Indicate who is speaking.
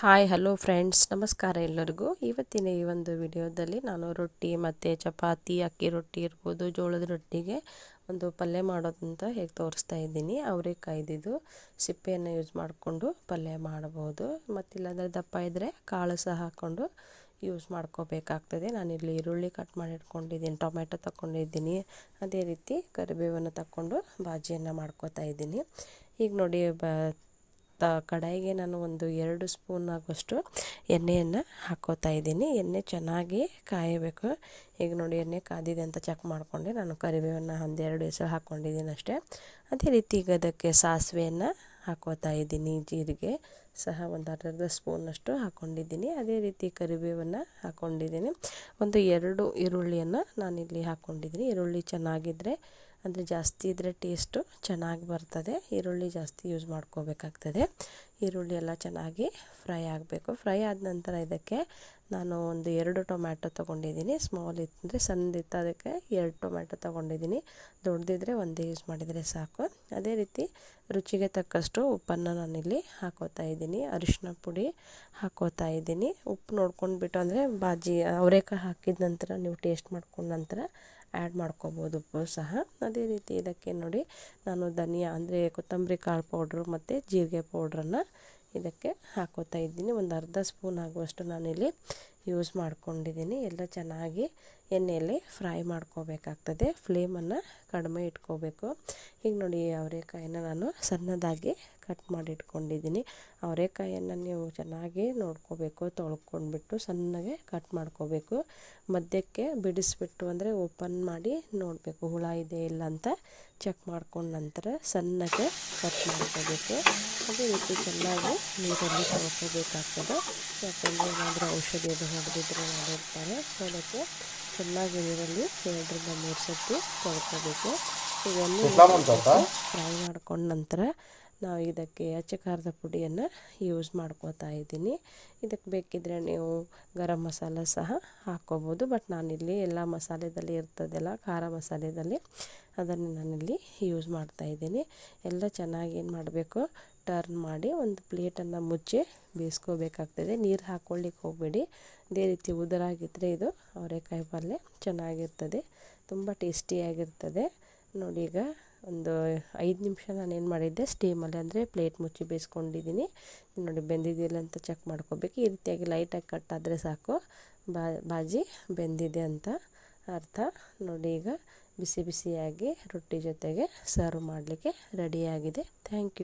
Speaker 1: Hi hello friends, ನಮಸ್ಕಾರ ಎಲ್ಲರಿಗೂ. ಇವತ್ತಿನ ಈ ಒಂದು ವಿಡಿಯೋದಲ್ಲಿ ನಾನು ರೊಟ್ಟಿ ಮತ್ತು ಚಪಾತಿ, ಅಕ್ಕಿ ರೊಟ್ಟಿ ಇರ್ಬೋದು, ಜೋಳದ ರೊಟ್ಟಿಗೆ ಒಂದು ಪಲ್ಯ ಮಾಡೋದಂತ ಹೇಗೆ ತೋರಿಸ್ತಾ ಇದ್ದೀನಿ. ಅವರೆಕಾಯ್ದಿದ್ದು ಸಿಪ್ಪೆಯನ್ನು ಯೂಸ್ ಮಾಡಿಕೊಂಡು ಪಲ್ಯ ಮಾಡ್ಬೋದು. ಮತ್ತಿಲ್ಲಾಂದರೆ ದಪ್ಪ ಇದ್ದರೆ ಕಾಳು ಸಹ ಹಾಕ್ಕೊಂಡು ಯೂಸ್ ಮಾಡ್ಕೋಬೇಕಾಗ್ತದೆ. ನಾನಿಲ್ಲಿ ಈರುಳ್ಳಿ ಕಟ್ ಮಾಡಿ ಇಟ್ಕೊಂಡಿದ್ದೀನಿ, ಟೊಮೆಟೊ ತಗೊಂಡಿದ್ದೀನಿ, ಅದೇ ರೀತಿ ಕರಿಬೇವನ್ನು ತಗೊಂಡು ಬಾಜಿಯನ್ನು ಮಾಡ್ಕೋತಾ ಇದ್ದೀನಿ. ಈಗ ನೋಡಿ, ಕಡಾಯಿಗೆ ನಾನು ಒಂದು 2 ಸ್ಪೂನ್ ಆಗುವಷ್ಟು ಎಣ್ಣೆಯನ್ನು ಹಾಕ್ಕೋತಾ ಇದ್ದೀನಿ. ಎಣ್ಣೆ ಚೆನ್ನಾಗಿ ಕಾಯಬೇಕು. ಈಗ ನೋಡಿ, ಎಣ್ಣೆ ಕಾದಿದೆ ಅಂತ ಚೆಕ್ ಮಾಡಿಕೊಂಡೆ. ನಾನು ಕರಿಬೇವನ್ನು 1-2 ಎಸಳು ಹಾಕ್ಕೊಂಡಿದ್ದೀನಿ ಅಷ್ಟೇ. ಅದೇ ರೀತಿ ಈಗ ಅದಕ್ಕೆ ಸಾಸಿವೆಯನ್ನು ಹಾಕ್ಕೋತಾ ಇದ್ದೀನಿ, ಜೀರಿಗೆ ಸಹ ಒಂದು ಅರ್ಧ ಸ್ಪೂನಷ್ಟು ಹಾಕ್ಕೊಂಡಿದ್ದೀನಿ. ಅದೇ ರೀತಿ ಕರಿಬೇವನ್ನು ಹಾಕ್ಕೊಂಡಿದ್ದೀನಿ. ಒಂದು 2 ಈರುಳ್ಳಿಯನ್ನು ನಾನಿಲ್ಲಿ ಹಾಕ್ಕೊಂಡಿದ್ದೀನಿ. ಈರುಳ್ಳಿ ಚೆನ್ನಾಗಿದ್ದರೆ, ಅಂದರೆ ಜಾಸ್ತಿ ಇದ್ದರೆ ಟೇಸ್ಟು ಚೆನ್ನಾಗಿ ಬರ್ತದೆ. ಈರುಳ್ಳಿ ಜಾಸ್ತಿ ಯೂಸ್ ಮಾಡ್ಕೋಬೇಕಾಗ್ತದೆ. ಈರುಳ್ಳಿ ಎಲ್ಲ ಚೆನ್ನಾಗಿ ಫ್ರೈ ಆಗಬೇಕು. ಫ್ರೈ ಆದ ನಂತರ ಇದಕ್ಕೆ ನಾನು ಒಂದು 2 ಟೊಮ್ಯಾಟೊ ತೊಗೊಂಡಿದ್ದೀನಿ. ಸ್ಮಾಲ್ ಇತ್ತಂದರೆ ಸಣ್ಣದಿತ್ತು, ಅದಕ್ಕೆ 2 ಟೊಮ್ಯಾಟೊ ತೊಗೊಂಡಿದ್ದೀನಿ. ದೊಡ್ಡದಿದ್ದರೆ ಒಂದೇ ಯೂಸ್ ಮಾಡಿದರೆ ಸಾಕು. ಅದೇ ರೀತಿ ರುಚಿಗೆ ತಕ್ಕಷ್ಟು ಉಪ್ಪನ್ನು ನಾನಿಲ್ಲಿ ಹಾಕೋತಾ ಇದ್ದೀನಿ. ಅರಿಶಿನ ಪುಡಿ ಹಾಕೋತಾ ಇದ್ದೀನಿ. ಉಪ್ಪು ನೋಡ್ಕೊಂಡ್ಬಿಟ್ಟು, ಅಂದರೆ ಅವರೆಕಾಯಿ ಹಾಕಿದ ನಂತರ ನೀವು ಟೇಸ್ಟ್ ಮಾಡ್ಕೊಂಡ ನಂತರ ಆ್ಯಡ್ ಮಾಡ್ಕೋಬೋದು ಉಪ್ಪು ಸಹ. ಅದೇ ರೀತಿ ಇದಕ್ಕೆ ನೋಡಿ, ನಾನು ಧನಿಯಾ ಅಂದರೆ ಕೊತ್ತಂಬರಿ ಕಾಳು ಪೌಡ್ರು ಮತ್ತು ಜೀರಿಗೆ ಪೌಡ್ರನ್ನು ಇದಕ್ಕೆ ಹಾಕೋತಾ ಇದ್ದೀನಿ. ಒಂದು ಅರ್ಧ ಸ್ಪೂನ್ ಆಗುವಷ್ಟು ನಾನಿಲ್ಲಿ ಯೂಸ್ ಮಾಡ್ಕೊಂಡಿದ್ದೀನಿ. ಎಲ್ಲ ಚೆನ್ನಾಗಿ ಎಣ್ಣೆಯಲ್ಲಿ ಫ್ರೈ ಮಾಡ್ಕೋಬೇಕಾಗ್ತದೆ. ಫ್ಲೇಮನ್ನು ಕಡಿಮೆ ಇಟ್ಕೋಬೇಕು. ಈಗ ನೋಡಿ, ಅವರೆಕಾಯಿನ ನಾನು ಸಣ್ಣದಾಗಿ ಕಟ್ ಮಾಡಿ ಇಟ್ಕೊಂಡಿದ್ದೀನಿ. ಅವರೆಕಾಯನ್ನು ನೀವು ಚೆನ್ನಾಗಿ ನೋಡ್ಕೋಬೇಕು, ತೊಳ್ಕೊಂಡ್ಬಿಟ್ಟು ಸಣ್ಣಗೆ ಕಟ್ ಮಾಡ್ಕೋಬೇಕು. ಮಧ್ಯಕ್ಕೆ ಬಿಡಿಸ್ಬಿಟ್ಟು, ಅಂದರೆ ಓಪನ್ ಮಾಡಿ ನೋಡಬೇಕು ಹುಳ ಇದೆ ಇಲ್ಲ ಅಂತ ಚೆಕ್ ಮಾಡ್ಕೊಂಡ ನಂತರ ಸಣ್ಣಗೆ ಕಟ್ ಮಾಡ್ಕೋಬೇಕು. ಅದೇ ರೀತಿ ಚೆನ್ನಾಗಿ ನೀರಲ್ಲಿ ತೊಳ್ಕೋಬೇಕಾಗ್ತದೆ. ಯಾಕಂದರೆ ಏನಾದರೂ ಔಷಧಿ ಅದು ಹೊಡೆದಿದ್ರೆ ಮಾಡಿರ್ತಾರೆ. ಅದಕ್ಕೆ ಚೆನ್ನಾಗಿ ನೀರಲ್ಲಿ 2-3 ಸರ್ತಿ ತೊಳ್ಕೋಬೇಕು. ಇವೆಲ್ಲ ಫ್ರೈ ಮಾಡ್ಕೊಂಡ ನಂತರ ನಾವು ಇದಕ್ಕೆ ಅಚ್ಚ ಖಾರದ ಪುಡಿಯನ್ನು ಯೂಸ್ ಮಾಡ್ಕೋತಾ ಇದ್ದೀನಿ. ಇದಕ್ಕೆ ಬೇಕಿದ್ದರೆ ನೀವು ಗರಂ ಮಸಾಲ ಸಹ ಹಾಕ್ಕೋಬೋದು. ಬಟ್ ನಾನಿಲ್ಲಿ ಎಲ್ಲ ಮಸಾಲೆದಲ್ಲಿ ಇರ್ತದಲ್ಲ, ಖಾರ ಮಸಾಲೆದಲ್ಲಿ, ಅದನ್ನು ನಾನಿಲ್ಲಿ ಯೂಸ್ ಮಾಡ್ತಾಯಿದ್ದೀನಿ. ಎಲ್ಲ ಚೆನ್ನಾಗಿ ಏನು ಮಾಡಬೇಕು, ಟರ್ನ್ ಮಾಡಿ ಒಂದು ಪ್ಲೇಟನ್ನು ಮುಚ್ಚಿ ಬೇಯಿಸ್ಕೋಬೇಕಾಗ್ತದೆ. ನೀರು ಹಾಕ್ಕೊಳ್ಳಿಕ್ಕೆ ಹೋಗಬೇಡಿ. ಇದೇ ರೀತಿ ಉದುರಾಗಿದ್ದರೆ ಇದು ಅವರೆಕಾಯಿ ಪಲ್ಯ ಚೆನ್ನಾಗಿರ್ತದೆ, ತುಂಬ ಟೇಸ್ಟಿಯಾಗಿರ್ತದೆ. ನೋಡಿ, ಈಗ ಒಂದು 5 ನಿಮಿಷ ನಾನೇನು ಮಾಡಿದ್ದೆ, ಸ್ಟೀಮಲ್ಲಿ ಅಂದರೆ ಪ್ಲೇಟ್ ಮುಚ್ಚಿ ಬೇಯಿಸ್ಕೊಂಡಿದ್ದೀನಿ. ನೋಡಿ, ಬೆಂದಿದ್ದಿಲ್ಲ ಅಂತ ಚೆಕ್ ಮಾಡ್ಕೋಬೇಕು. ಈ ರೀತಿಯಾಗಿ ಲೈಟಾಗಿ ಕಟ್ ಆದರೆ ಸಾಕು, ಬಾಜಿ ಬೆಂದಿದೆ ಅಂತ ಅರ್ಥ. ನೋಡಿ, ಈಗ ಬಿಸಿ ಬಿಸಿಯಾಗಿ ರೊಟ್ಟಿ ಜೊತೆಗೆ ಸರ್ವ್ ಮಾಡಲಿಕ್ಕೆ ರೆಡಿಯಾಗಿದೆ. Thank you.